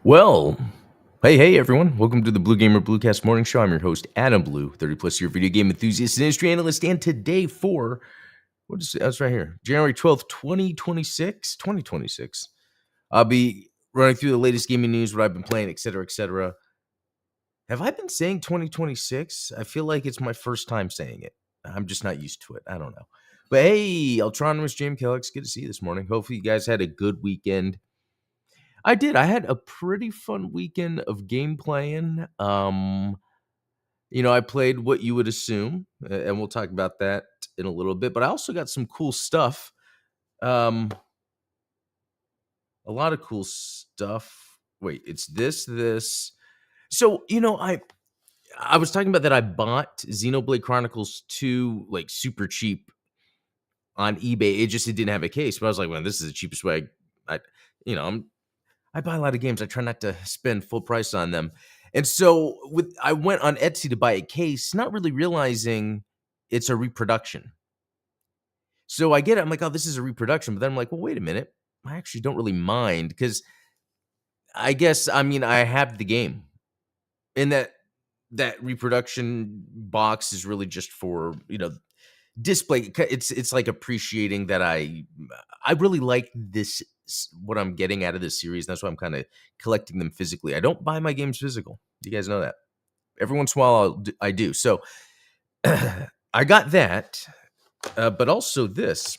Well, hey, everyone. Welcome to the Blue Gamer Bluecast Morning Show. I'm your host, Adam Blue, 30 plus year video game enthusiast and industry analyst. And today for, that's right here, January 12th, 2026, I'll be running through the latest gaming news, what I've been playing, etc., etc. Have I been saying 2026? I feel like it's my first time saying it. I'm just not used to it. I don't know. But hey, Ultronymous James Kellogg, good to see you this morning. Hopefully you guys had a good weekend. I did. I had a pretty fun weekend of game playing. I played what you would assume, and we'll talk about that in a little bit. But I also got some cool stuff. Um, a lot of cool stuff. Wait, it's this. So I was talking about that. I bought Xenoblade Chronicles 2 like super cheap on eBay. It didn't have a case, but I was like, well, this is the cheapest way. I buy a lot of games. I try not to spend full price on them. And so I went on Etsy to buy a case, not really realizing it's a reproduction. So I get it. I'm like, oh, this is a reproduction. But then I'm like, well, wait a minute. I actually don't really mind because I have the game. And that reproduction box is really just for, display. It's like appreciating that I really like this, what I'm getting out of this series. And that's why I'm kind of collecting them physically. I don't buy my games physical. You guys know that. Every once in a while I do. So I got that, but also this,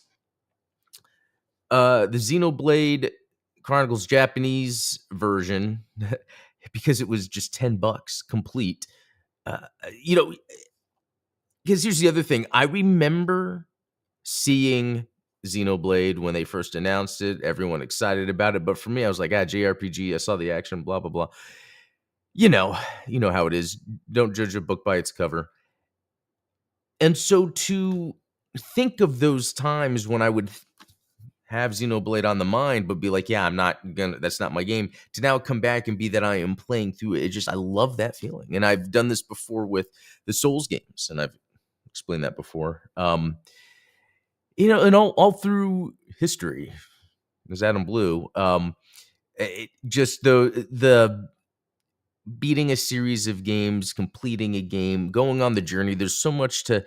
the Xenoblade Chronicles Japanese version, because it was just $10 complete. Because here's the other thing. I remember seeing Xenoblade when they first announced it, everyone excited about it. But for me, I was like, JRPG, I saw the action, blah, blah, blah. You know how it is. Don't judge a book by its cover. And so to think of those times when I would have Xenoblade on the mind, but be like, that's not my game, to now come back and be that I am playing through it. I love that feeling. And I've done this before with the Souls games, and I've explained that before. And all through history, as Adam Blue, the beating a series of games, completing a game, going on the journey. There's so much to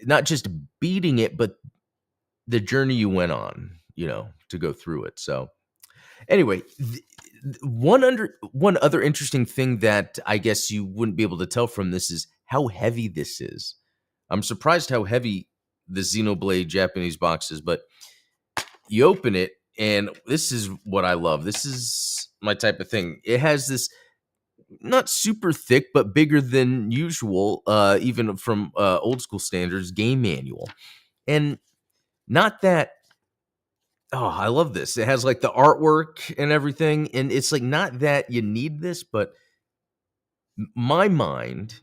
not just beating it, but the journey you went on, to go through it. So anyway, one other interesting thing that I guess you wouldn't be able to tell from this is how heavy this is. I'm surprised how heavy the Xenoblade Japanese box is, but you open it, and this is what I love. This is my type of thing. It has this not super thick, but bigger than usual, even from old school standards, game manual. And not that, I love this. It has like the artwork and everything. And it's like, not that you need this, but my mind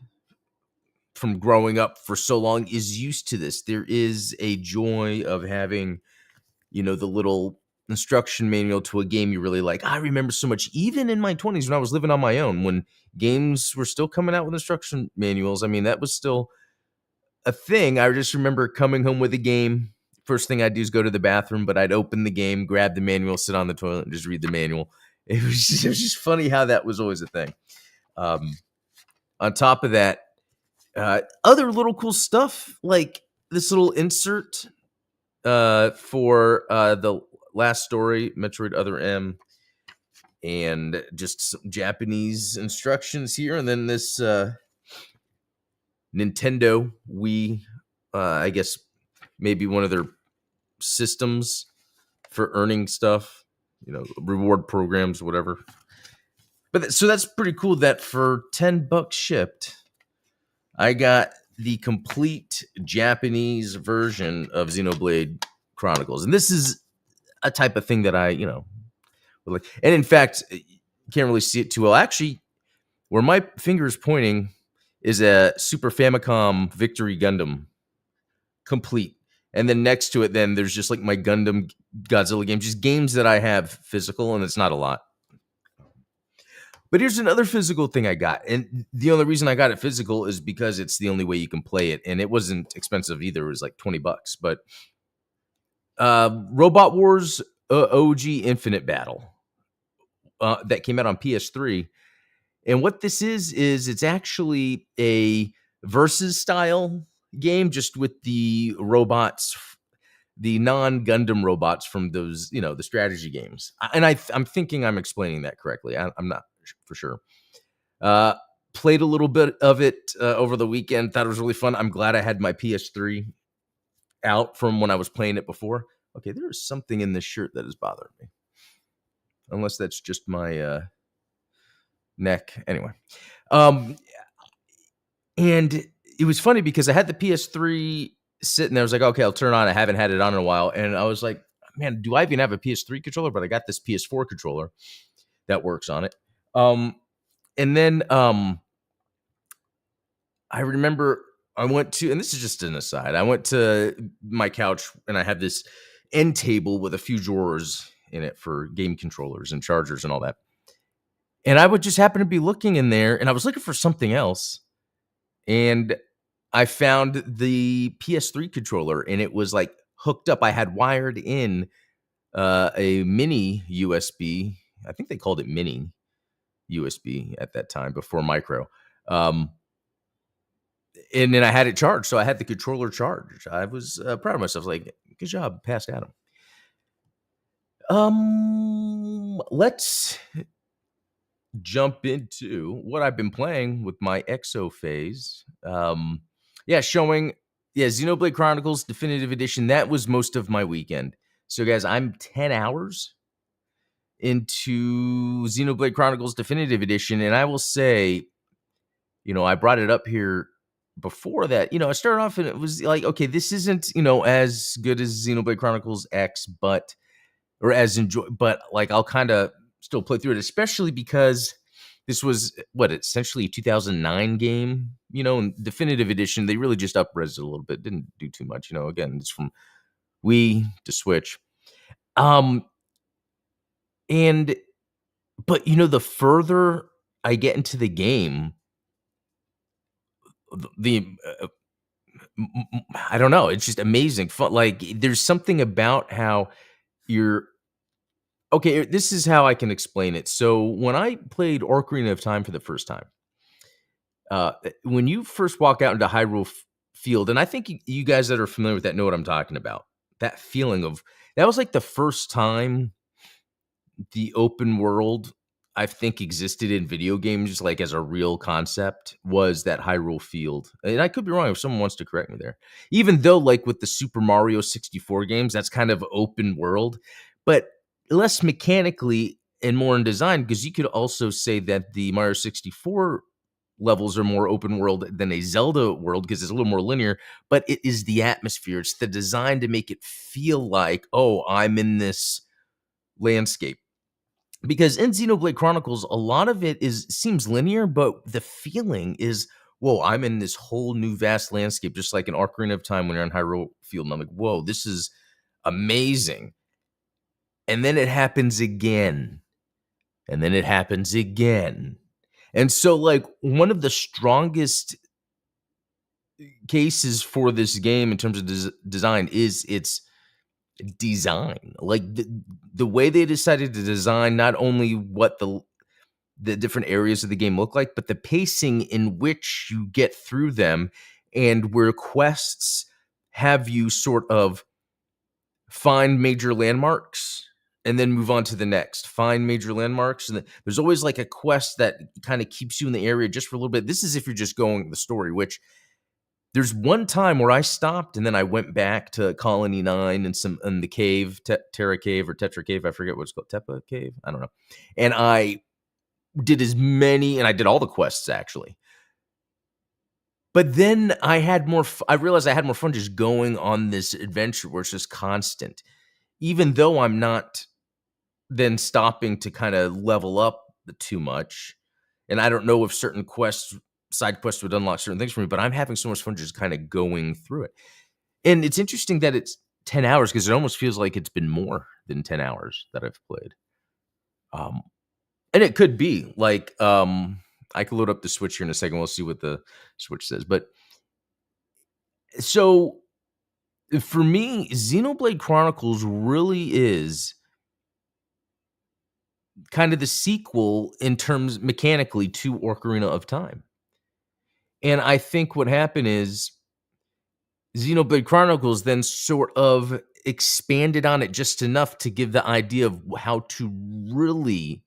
from growing up for so long is used to this. There is a joy of having, the little instruction manual to a game you really like. I remember so much, even in my 20s when I was living on my own, when games were still coming out with instruction manuals. I mean, that was still a thing. I just remember coming home with a game. First thing I'd do is go to the bathroom, but I'd open the game, grab the manual, sit on the toilet, and just read the manual. It was just funny how that was always a thing. On top of that, other little cool stuff like this little insert for the last story, Metroid Other M, and just some Japanese instructions here, and then this Nintendo Wii, I guess maybe one of their systems for earning stuff, reward programs, whatever. But so that's pretty cool that for $10 shipped, I got the complete Japanese version of Xenoblade Chronicles. And this is a type of thing that I, like. And in fact, you can't really see it too well. Actually, where my finger is pointing is a Super Famicom Victory Gundam complete. And then next to it, then there's just like my Gundam Godzilla games, just games that I have physical, and it's not a lot. But here's another physical thing I got. And the only reason I got it physical is because it's the only way you can play it. And it wasn't expensive either. It was like $20. But Robot Wars OG Infinite Battle. that came out on PS3. And what this is it's actually a versus style game, just with the robots, the non-Gundam robots from those, the strategy games. And I'm thinking I'm explaining that correctly. I'm not for sure. Uh, Played a little bit of it over the weekend. Thought it was really fun. I'm glad I had my PS3 out from when I was playing it before. Okay, there is something in this shirt that is bothering me. Unless that's just my neck. Anyway. Um, and it was funny because I had the PS3 sitting there. I was like, okay, I'll turn it on. I haven't had it on in a while. And I was like, man, do I even have a PS3 controller? But I got this PS4 controller that works on it. And then I remember I went to, and this is just an aside, I went to my couch and I had this end table with a few drawers in it for game controllers and chargers and all that. And I would just happen to be looking in there and I was looking for something else. And I found the PS3 controller and it was like hooked up. I had wired in a mini USB. I think they called it mini USB at that time before micro. And then I had it charged. So I had the controller charged. I was proud of myself. Like, good job, past Adam. Let's jump into what I've been playing with my EXO phase. Xenoblade Chronicles Definitive Edition. That was most of my weekend. So, guys, I'm 10 hours into Xenoblade Chronicles Definitive Edition, and I will say, I brought it up here before that. I started off and it was like, okay, this isn't, as good as Xenoblade Chronicles X, but like I'll kind of still play through it, especially because this was essentially a 2009 game, and Definitive Edition, they really just up-resed it a little bit, didn't do too much, again, it's from Wii to Switch. But the further I get into the game, I don't know, it's just amazing fun. Like, there's something about how you're okay, this is how I can explain it. So when I played Ocarina of Time for the first time, when you first walk out into Hyrule Field, and I think you guys that are familiar with that know what I'm talking about. That feeling of that was like the first time the open world I think existed in video games, like as a real concept, was that Hyrule Field. And I could be wrong if someone wants to correct me there. Even though, like with the Super Mario 64 games, that's kind of open world, but less mechanically and more in design, because you could also say that the Mario 64 levels are more open world than a Zelda world because it's a little more linear, but it is the atmosphere. It's the design to make it feel like, oh, I'm in this landscape. Because in Xenoblade Chronicles, a lot of it seems linear, but the feeling is, whoa, I'm in this whole new vast landscape, just like in Ocarina of Time when you're on Hyrule Field. And I'm like, whoa, this is amazing. And then it happens again. And then it happens again. And so, like, one of the strongest cases for this game in terms of design is its design. Like, the way they decided to design not only what the different areas of the game look like, but the pacing in which you get through them, and where quests have you sort of find major landmarks and then move on to the next, find major landmarks. And there's always like a quest that kind of keeps you in the area just for a little bit. This is if you're just going the story, which there's one time where I stopped and then I went back to Colony 9 and in the cave, Terra Cave or Tetra Cave. I forget what it's called. Tepa Cave? I don't know. And I did and I did all the quests actually. But then I realized I had more fun just going on this adventure where it's just constant. Even though I'm not then stopping to kind of level up too much. And I don't know if certain side quests would unlock certain things for me, but I'm having so much fun just kind of going through it. And it's interesting that it's 10 hours because it almost feels like it's been more than 10 hours that I've played. And it could be like, I could load up the Switch here in a second. We'll see what the Switch says. But so for me, Xenoblade Chronicles really is kind of the sequel in terms mechanically to Ocarina of Time. And I think what happened is Xenoblade Chronicles then sort of expanded on it just enough to give the idea of how to really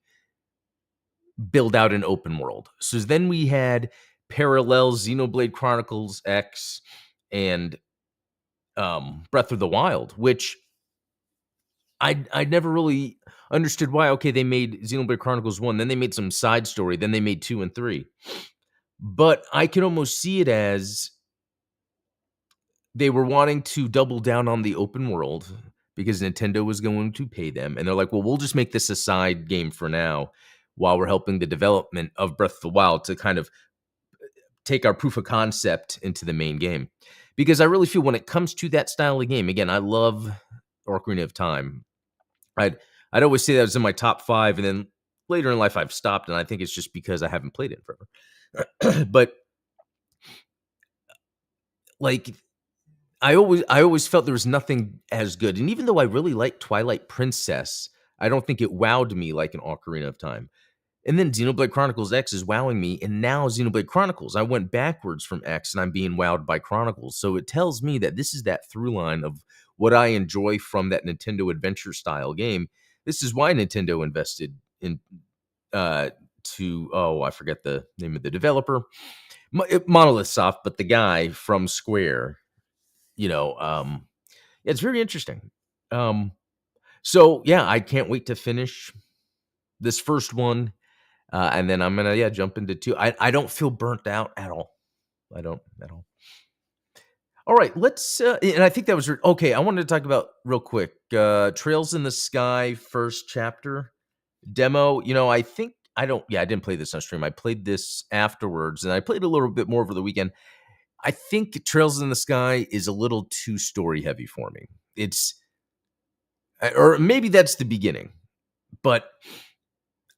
build out an open world. So then we had parallel Xenoblade Chronicles X and Breath of the Wild, which I never really understood why. Okay, they made Xenoblade Chronicles 1, then they made some side story, then they made 2 and 3. But I can almost see it as they were wanting to double down on the open world because Nintendo was going to pay them, and they're like, "Well, we'll just make this a side game for now while we're helping the development of Breath of the Wild to kind of take our proof of concept into the main game." Because I really feel when it comes to that style of game, again, I love Ocarina of Time. I'd I'd always say that was in my top 5, and then later in life I've stopped, and I think it's just because I haven't played it forever. But like I always felt there was nothing as good, and even though I really liked Twilight Princess, I don't think it wowed me like an Ocarina of Time. And then Xenoblade Chronicles X is wowing me, and now Xenoblade Chronicles. I went backwards from X, and I'm being wowed by Chronicles. So it tells me that this is that through line of what I enjoy from that Nintendo adventure style game. This is why Nintendo invested in I forget the name of the developer, Monolith Soft, but the guy from Square. You know, it's very interesting. Um, so yeah, I can't wait to finish this first one. And then I'm gonna jump into 2. I don't feel burnt out at all. I don't at all. All right, let's and I think that was okay. I wanted to talk about real quick Trails in the Sky first chapter demo. I think I don't. Yeah, I didn't play this on stream. I played this afterwards, and I played a little bit more over the weekend. I think Trails in the Sky is a little too story heavy for me. It's or maybe that's the beginning, but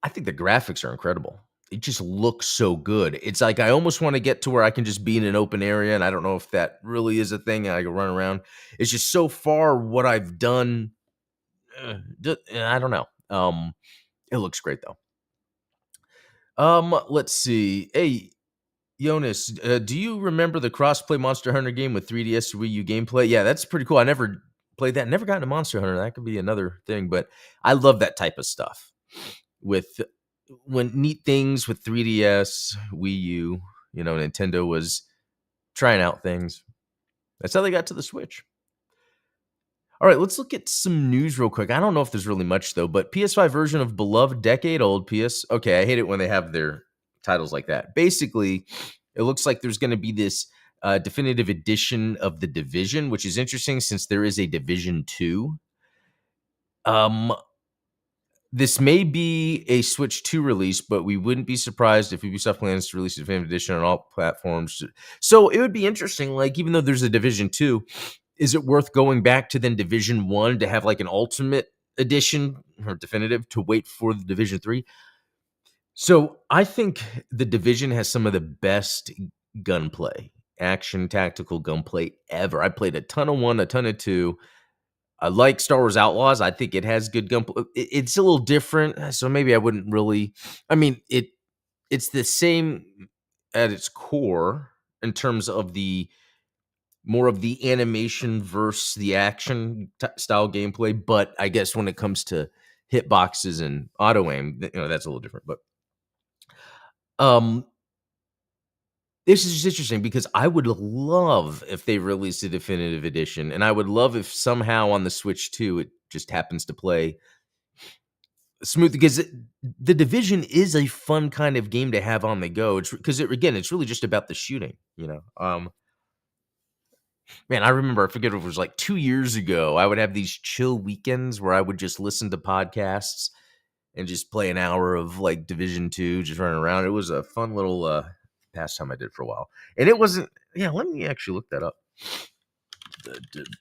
I think the graphics are incredible. It just looks so good. It's like I almost want to get to where I can just be in an open area, and I don't know if that really is a thing. I can run around. It's just so far what I've done. I don't know. It looks great though. Let's see. Hey, Jonas, do you remember the crossplay Monster Hunter game with 3DS Wii U gameplay? Yeah, that's pretty cool. I never played that. Never gotten a Monster Hunter. That could be another thing, but I love that type of stuff. With when neat things with 3DS, Wii U, Nintendo was trying out things. That's how they got to the Switch. All right, let's look at some news real quick. I don't know if there's really much though, but PS5 version of beloved decade-old PS. Okay, I hate it when they have their titles like that. Basically, it looks like there's going to be this definitive edition of the Division, which is interesting since there is a Division 2. Um, This may be a Switch 2 release, but we wouldn't be surprised if Ubisoft plans to release a Definitive Edition on all platforms. So it would be interesting, like, even though there's a Division 2, is it worth going back to then Division 1 to have, like, an Ultimate Edition or Definitive to wait for the Division 3? So I think the Division has some of the best gunplay, action, tactical gunplay ever. I played a ton of 1, a ton of 2. I like Star Wars Outlaws. I think it has good gunplay. It's a little different, so maybe I wouldn't really. I mean, it's the same at its core in terms of the more of the animation versus the action style gameplay. But I guess when it comes to hitboxes and auto aim, that's a little different. But um, this is just interesting because I would love if they released a definitive edition, and I would love if somehow on the Switch 2 it just happens to play smooth because the Division is a fun kind of game to have on the go. It's because again, it's really just about the shooting. Man, I remember, I forget if it was like 2 years ago, I would have these chill weekends where I would just listen to podcasts and just play an hour of like Division 2, just running around. It was a fun little pastime I did for a while. And it wasn't, yeah, let me actually look that up. The Division.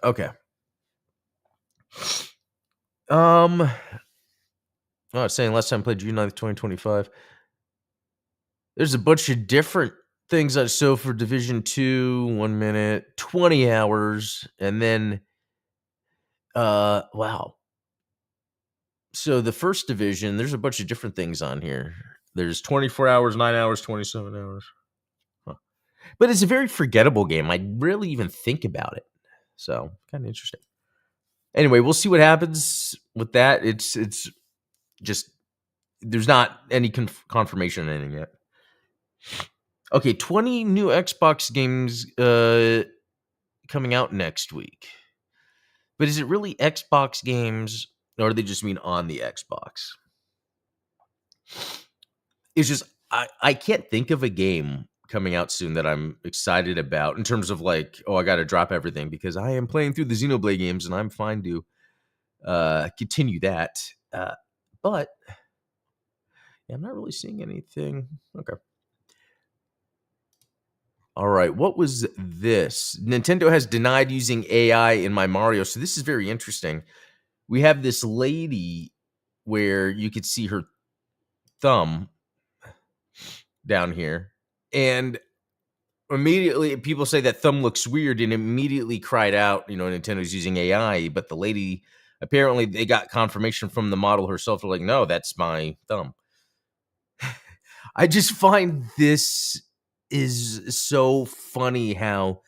Okay. I was saying last time I played June 9th, 2025. There's a bunch of different things I saw for Division 2, 1 minute, 20 hours, and then wow. So the first division, there's a bunch of different things on here. There's 24 hours, 9 hours, 27 hours. Huh. But it's a very forgettable game. I rarely even think about it. So kind of interesting. Anyway, we'll see what happens with that. It's just there's not any confirmation on anything yet. Okay, 20 new Xbox games coming out next week. But is it really Xbox games, or do they just mean on the Xbox? It's just I can't think of a game coming out soon that I'm excited about in terms of like, oh, I got to drop everything because I am playing through the Xenoblade games and I'm fine to continue that. But yeah, I'm not really seeing anything. Okay. All right. What was this? Nintendo has denied using AI in my Mario. So this is very interesting. We have this lady where you could see her thumb down here. And immediately people say that thumb looks weird and immediately cried out, Nintendo's using AI. But the lady, apparently they got confirmation from the model herself. They're like, no, that's my thumb. I just find this is so funny how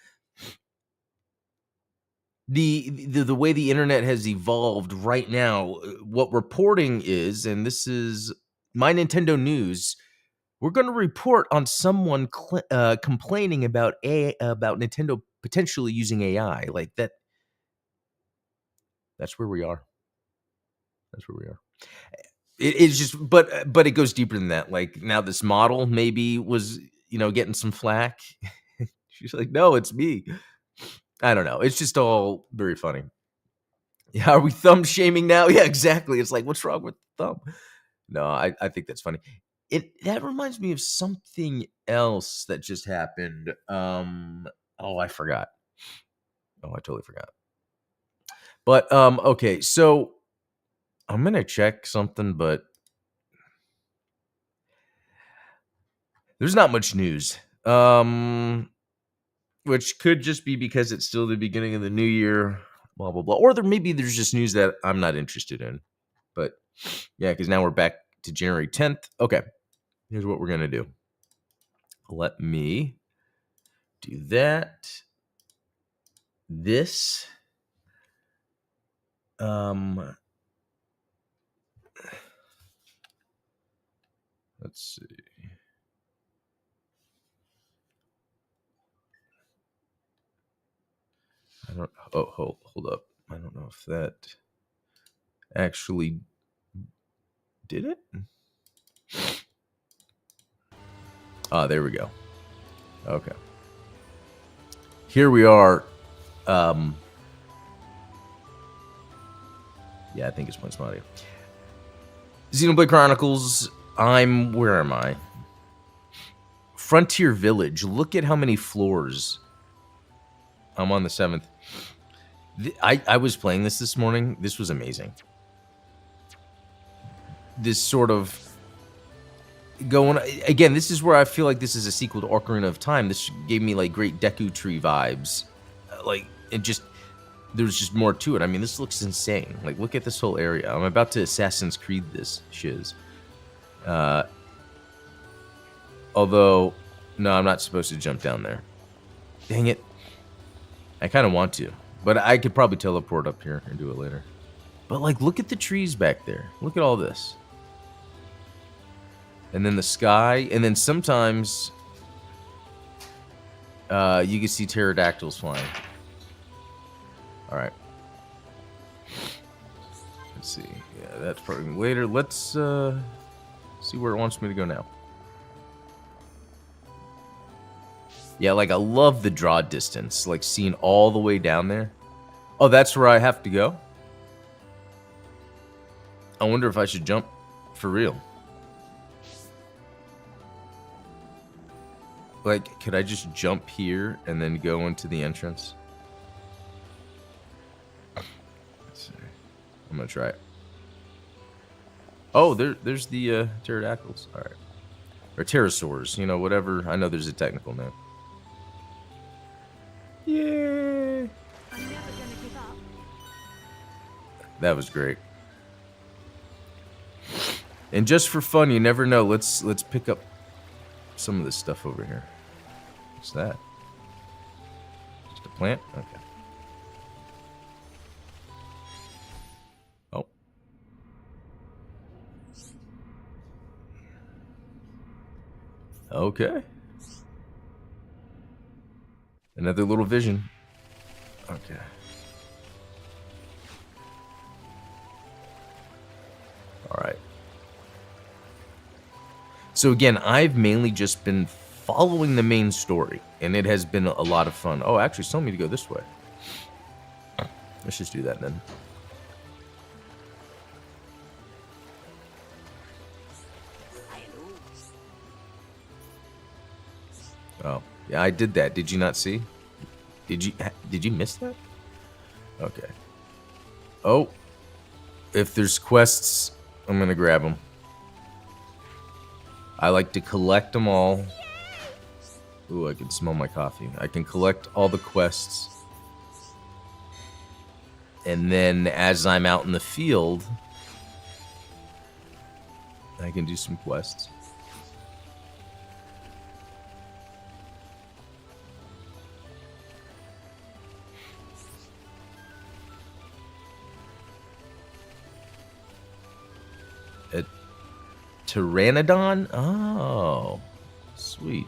the way the internet has evolved right now. What reporting is, and this is my Nintendo news, we're going to report on someone complaining about about Nintendo potentially using AI like that. That's where we are. That's where we are. It's just, but it goes deeper than that. Like now, this model maybe was getting some flack. She's like, no, it's me. I don't know. It's just all very funny. Yeah, are we thumb shaming now? Yeah, exactly. It's like, what's wrong with the thumb? No, I think that's funny. That reminds me of something else that just happened. Oh, I forgot. Oh, I totally forgot. But okay, so I'm gonna check something, but there's not much news. Which could just be because it's still the beginning of the new year, blah blah blah. Or there's just news that I'm not interested in. But yeah, because now we're back to January 10th. Okay, here's what we're gonna do. Let me do that. This. Let's see. I don't. Oh, hold up. I don't know if that actually did it. Ah, there we go. Okay. Here we are. Yeah, I think it's Prince Mario. Xenoblade Chronicles. Where am I? Frontier Village. Look at how many floors. I'm on the 7th. I was playing this morning. This was amazing. This sort of going again. This is where I feel like this is a sequel to Ocarina of Time. This gave me like great Deku Tree vibes. Like it just there's just more to it. I mean, this looks insane. Like look at this whole area. I'm about to Assassin's Creed this shiz. Although, no, I'm not supposed to jump down there. Dang it. I kind of want to, but I could probably teleport up here and do it later. But like, look at the trees back there. Look at all this. And then the sky, and then sometimes you can see pterodactyls flying. All right. Let's see. Yeah, that's probably later. Let's see where it wants me to go now. Yeah, like I love the draw distance, like seeing all the way down there. Oh, that's where I have to go? I wonder if I should jump for real. Like, could I just jump here and then go into the entrance? Let's see. I'm gonna try it. Oh, there's the pterodactyls. All right. Or pterosaurs, whatever. I know there's a technical name. Yay! That was great. And just for fun, you never know. Let's pick up some of this stuff over here. What's that? Just a plant? Okay. Oh. Okay. Another little vision. Okay. All right. So again, I've mainly just been following the main story, and it has been a lot of fun. Oh, actually, it's telling me to go this way. Let's just do that then. Oh, yeah, I did that. Did you not see? Did you miss that? Okay. Oh, if there's quests, I'm gonna grab them. I like to collect them all. Ooh, I can smell my coffee. I can collect all the quests. And then as I'm out in the field, I can do some quests. Pteranodon? Oh, sweet.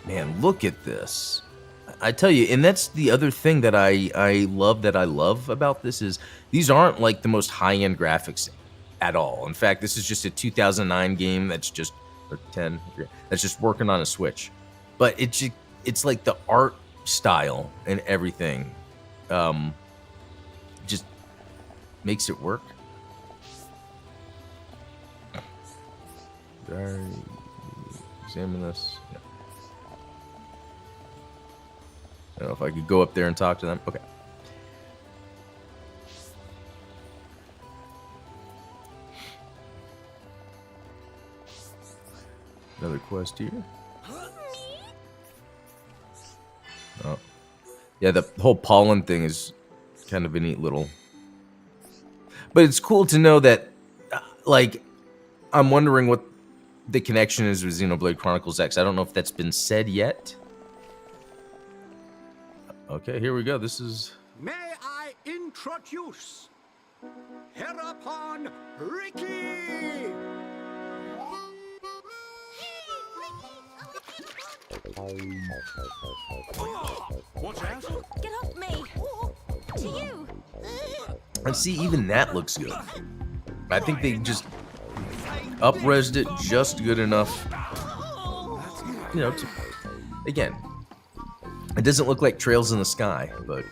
Man, look at this. I tell you, and that's the other thing that I love about this is these aren't like the most high-end graphics at all. In fact, this is just a 2009 game that's just, or 10, that's just working on a Switch. But it's like the art style and everything just makes it work. Examine this. Yeah. I don't know if I could go up there and talk to them. Okay. Another quest here. Oh. Yeah, the whole pollen thing is kind of a neat little... But it's cool to know that, like, I'm wondering what the connection is with Xenoblade Chronicles X. I don't know if that's been said yet. Okay, here we go. This is... May I introduce Hereupon Ricky! What's that? Get off me! To you! And see, even that looks good. I think they just up-resed it just good enough. You know, again, it doesn't look like Trails in the Sky, but...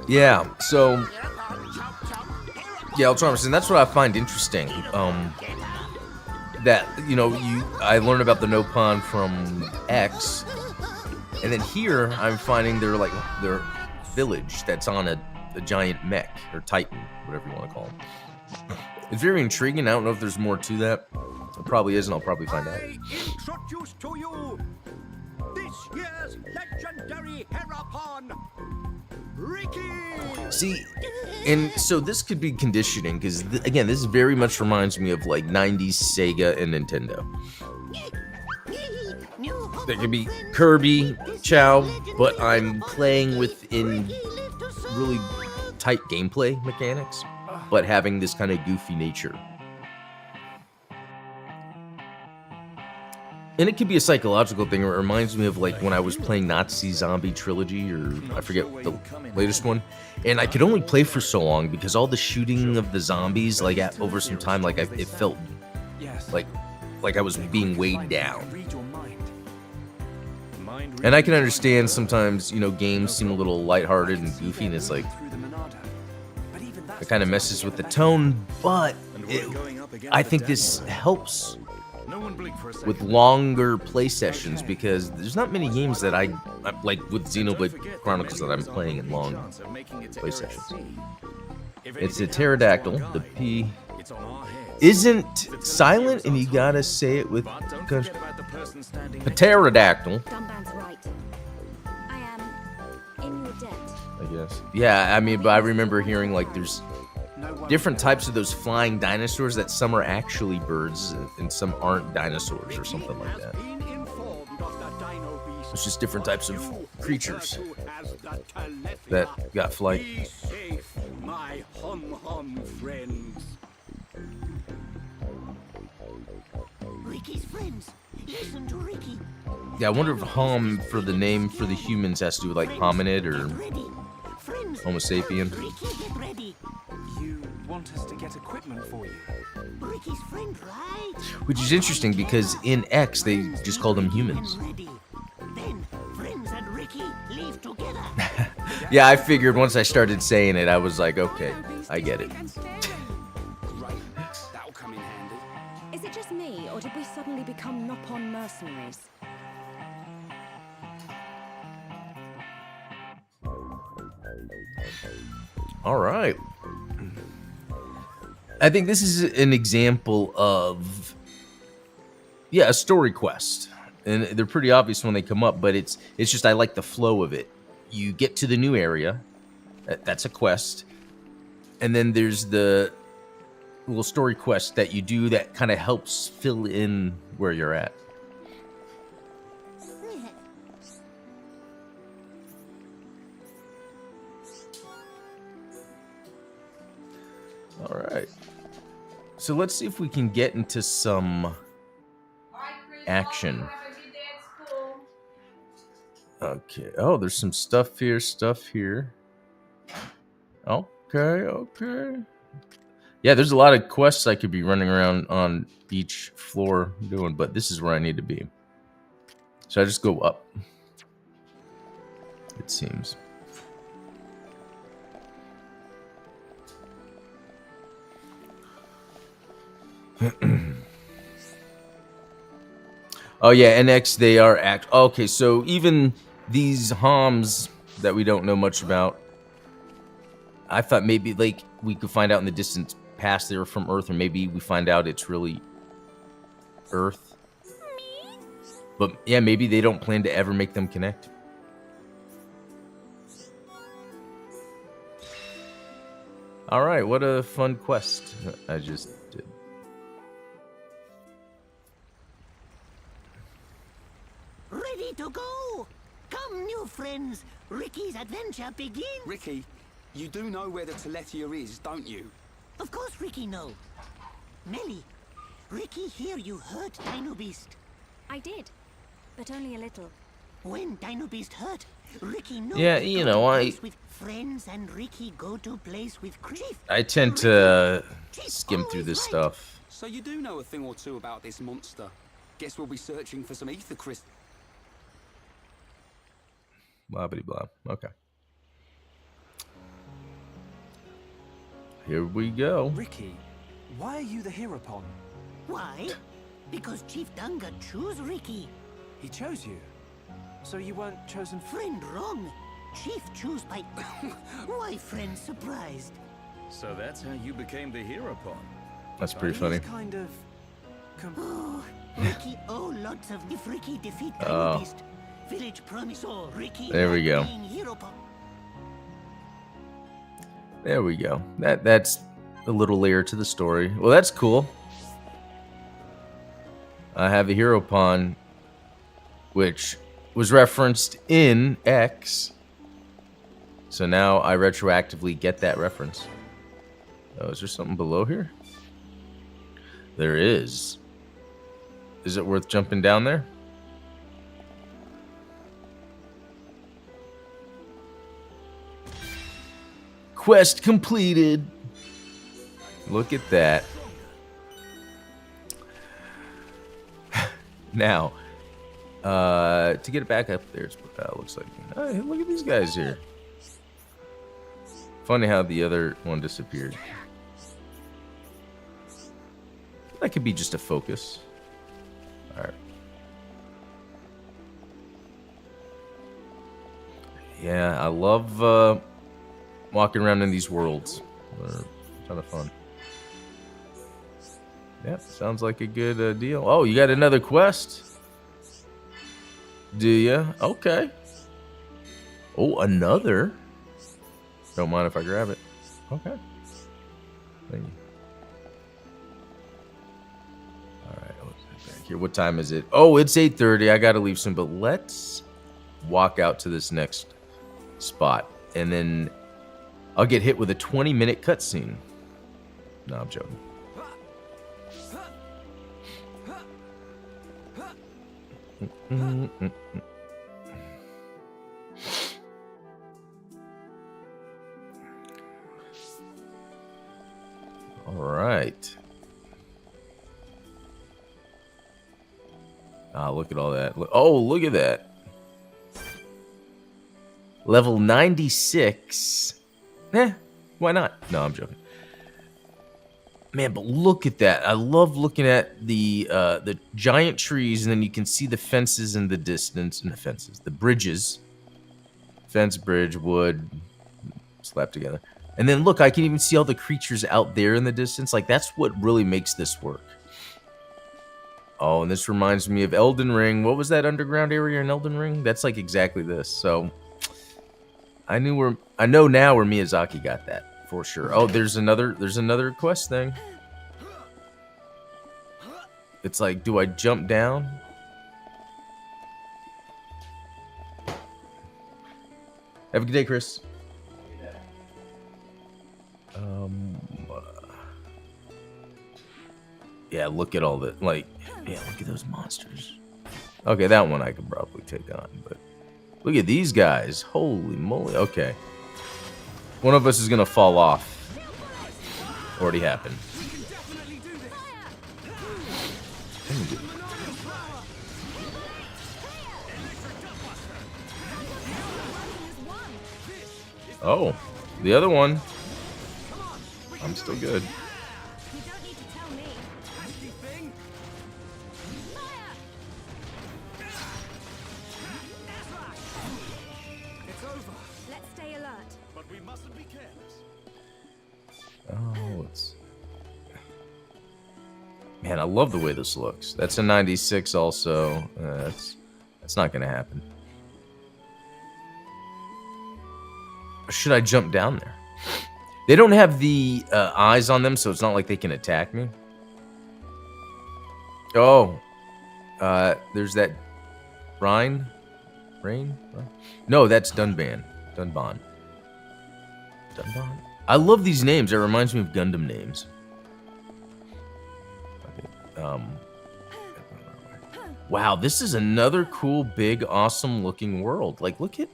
Yeah, so... Yeah, Ultramarine, and that's what I find interesting. That, you know, I learned about the Nopon from X, and then here I'm finding their village that's on a giant mech, or Titan, whatever you want to call them. It's very intriguing. I don't know if there's more to that. There probably is, and I'll probably find out. I introduce to you this year's legendary Hereupon Ricky! See, and so this could be conditioning, because, again, this very much reminds me of, like, 90s Sega and Nintendo. There could be Kirby, Chow, but I'm playing within really tight gameplay mechanics, but having this kind of goofy nature. And it could be a psychological thing. It reminds me of like when I was playing Nazi Zombie Trilogy, or I forget the latest one, and I could only play for so long because all the shooting of the zombies, like over some time, like it felt like I was being weighed down. And I can understand sometimes, you know, games seem a little lighthearted and goofy, and it's like it kind of messes with the tone. But I think this helps with longer play sessions, because there's not many games that I like with Xenoblade Chronicles that I'm playing in long play sessions. It's a pterodactyl. The P isn't silent, and you gotta say it with pterodactyl. Gunban's right. I guess. Yeah, I mean, but I remember hearing like there's different types of those flying dinosaurs that some are actually birds and some aren't dinosaurs or something like that. It's just different types of creatures that got flight. Be safe, my hum-hum friends. Ricky's friends. Listen to Ricky. Yeah, I wonder if hom for the name for the humans has to do with like hominid or Ready. Friends. Homo sapien. Ricky, get ready. You want us to get equipment for you? Ricky's friend, right? Which is interesting because in X they just call them humans. Ready. Then friends and Ricky leave together. Yeah, I figured once I started saying it, I was like, okay, I get it. Great. That'll come in handy. Is it just me, or did we suddenly become Nopon mercenaries? All right. I think this is an example of, yeah, a story quest. And they're pretty obvious when they come up, but it's just I like the flow of it. You get to the new area. That's a quest. And then there's the little story quest that you do that kind of helps fill in where you're at. All right. So let's see if we can get into some action. Okay. Oh, there's some stuff here, Okay, okay. Yeah, there's a lot of quests I could be running around on each floor doing, but this is where I need to be. So I just go up. It seems. Oh yeah, NX, they are okay, so even these HOMs that we don't know much about, I thought maybe like we could find out in the distant past they were from Earth, or maybe we find out it's really Earth. But yeah, maybe they don't plan to ever make them connect. All right, what a fun quest I just did. Ready to go. Come, new friends. Ricky's adventure begins. Ricky, you do know where the Telethia is, don't you? Of course Ricky know. Melly, Ricky hear you hurt Dino Beast. I did, but only a little. When Dino Beast hurt, Ricky know. Yeah, to you go know, to place with friends and Ricky go to place with Chief. I tend to skim through this stuff. So you do know a thing or two about this monster. Guess we'll be searching for some ether crystals. Blah blah blah. Okay. Here we go. Ricky, why are you the Heropon? Why? Because Chief Dunga choose Ricky. He chose you. So you weren't chosen for... Friend wrong. Chief choose by... Why friend surprised? So that's how you became the Heropon. That's pretty funny. He's kind of... Oh, Ricky owe lots of... If Ricky defeat Dino Oh. Beast, village promise all Ricky... There we go. being Heropon. There we go. That's a little layer to the story. Well, that's cool. I have a Heropon, which was referenced in X. So now I retroactively get that reference. Oh, is there something below here? There is. Is it worth jumping down there? Quest completed. Look at that. Now, to get it back up there, it looks like. Hey, look at these guys here. Funny how the other one disappeared. That could be just a focus. All right. Yeah, I love walking around in these worlds. They're a ton of fun. Yeah, sounds like a good deal. Oh, you got another quest? Do ya? Okay. Oh, another? Don't mind if I grab it. Okay. Thank you. All right. Back here. What time is it? Oh, it's 8:30. I got to leave soon, but let's walk out to this next spot, and then I'll get hit with a 20-minute cutscene. No, I'm joking. All right. Ah, look at all that. Oh, look at that. Level 96. Why not? No, I'm joking. Man, but look at that. I love looking at the giant trees, and then you can see the fences in the distance. And the bridges. Fence, bridge, wood, slapped together. And then look, I can even see all the creatures out there in the distance. Like, that's what really makes this work. Oh, and this reminds me of Elden Ring. What was that underground area in Elden Ring? That's like exactly this. So I know now where Miyazaki got that for sure. Oh, there's another quest thing. It's like, do I jump down? Have a good day, Chris. Yeah, look at all the, like, yeah, look at those monsters. Okay, that one I could probably take on, but look at these guys. Holy moly. Okay. One of us is gonna fall off. Already happened. Oh, the other one. I'm still good. You don't need to tell me. It's over. Let's stay alert. But we mustn't be careless. Oh, it's... Man, I love the way this looks. That's a 96 also. That's not gonna happen. Or should I jump down there? They don't have the eyes on them, so it's not like they can attack me. Oh. There's that... Rain? No, that's Dunban. Dunban. I love these names. It reminds me of Gundam names. Okay. Wow, this is another cool, big, awesome looking world. Like, look at...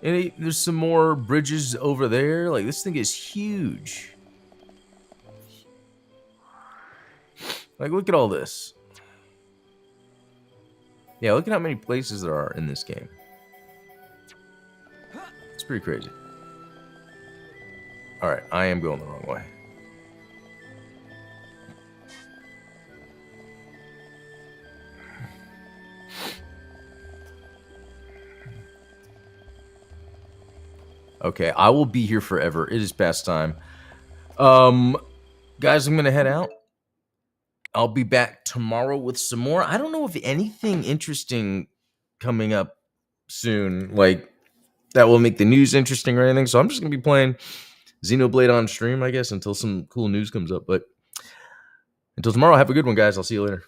And there's some more bridges over there. Like, this thing is huge. Like, look at all this. Yeah, look at how many places there are in this game. It's pretty crazy. Alright, I am going the wrong way. Okay, I will be here forever. It is past time. Guys, I'm gonna head out. I'll be back tomorrow with some more. I don't know if anything interesting coming up soon, like, that will make the news interesting or anything. So I'm just gonna be playing Xenoblade on stream, I guess, until some cool news comes up. But until tomorrow, have a good one, guys. I'll see you later.